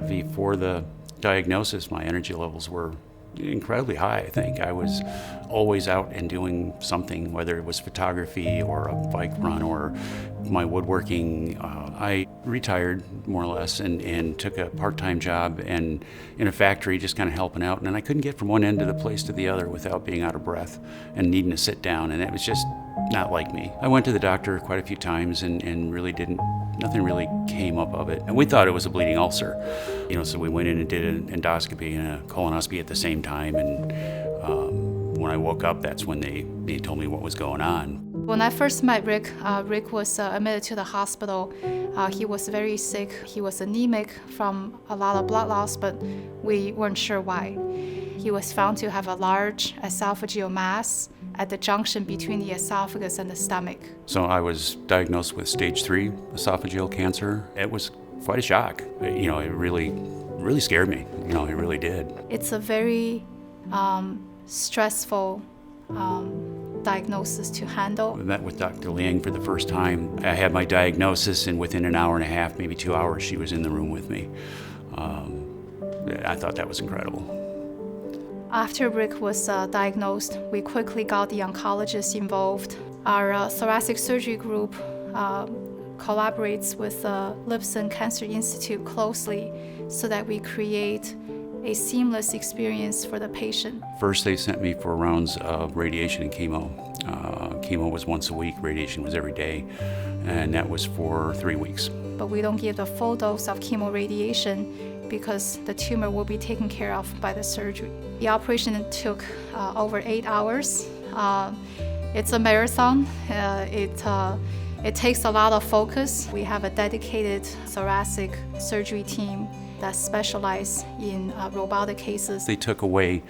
Before the diagnosis, my energy levels were incredibly high, I think. I was always out and doing something, whether it was photography or a bike run or my woodworking. I retired more or less and took a part-time job and in a factory just kind of helping out. And I couldn't get from one end of the place to the other without being out of breath and needing to sit down. And it was just not like me. I went to the doctor quite a few times and nothing really came up of it. And we thought it was a bleeding ulcer. So we went in and did an endoscopy and a colonoscopy at the same time. And when I woke up, that's when they told me what was going on. When I first met Rick, Rick was admitted to the hospital. He was very sick. He was anemic from a lot of blood loss, but we weren't sure why. He was found to have a large esophageal mass at the junction between the esophagus and the stomach. So I was diagnosed with stage 3 esophageal cancer. It was quite a shock. It really scared me. It really did. It's a very stressful diagnosis to handle. I met with Dr. Liang for the first time. I had my diagnosis, and within an hour and a half, maybe 2 hours, she was in the room with me. I thought that was incredible. After Rick was diagnosed, we quickly got the oncologists involved. Our thoracic surgery group collaborates with Lipson Cancer Institute closely so that we create a seamless experience for the patient. First, they sent me for rounds of radiation and chemo. Chemo was once a week, radiation was every day, and that was for 3 weeks. But we don't give the full dose of chemoradiation because the tumor will be taken care of by the surgery. The operation took over 8 hours. It's a marathon. It takes a lot of focus. We have a dedicated thoracic surgery team that specialize in robotic cases. They took away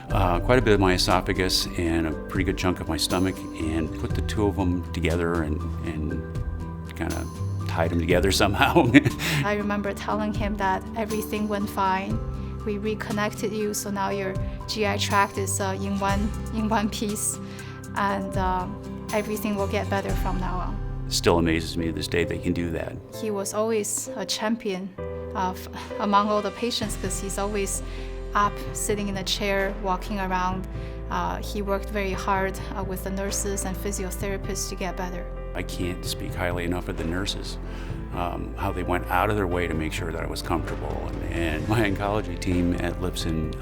quite a bit of my esophagus and a pretty good chunk of my stomach and put the two of them together and kind of tied them together somehow. I remember telling him that everything went fine. We reconnected you, so now your GI tract is in one piece, and everything will get better from now on. It still amazes me to this day they can do that. He was always a champion among all the patients because he's always up, sitting in a chair, walking around. He worked very hard with the nurses and physiotherapists to get better. I can't speak highly enough of the nurses, how they went out of their way to make sure that I was comfortable. And my oncology team at Lipson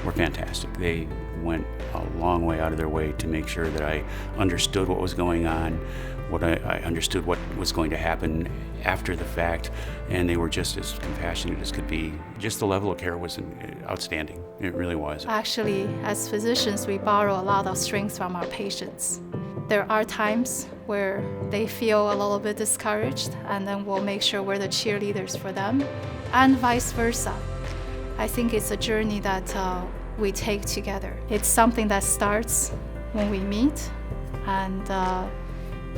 were fantastic. They went a long way out of their way to make sure that I understood what was going on, I understood what was going to happen after the fact, and they were just as compassionate as could be. Just the level of care was outstanding. It really was. Actually, as physicians, we borrow a lot of strength from our patients. There are times where they feel a little bit discouraged, and then we'll make sure we're the cheerleaders for them, and vice versa. I think it's a journey that we take together. It's something that starts when we meet, and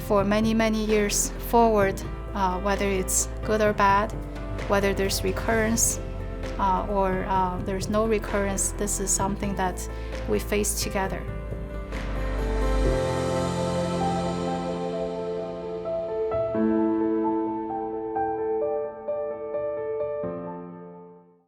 for many, many years forward, whether it's good or bad, whether there's recurrence or there's no recurrence, this is something that we face together.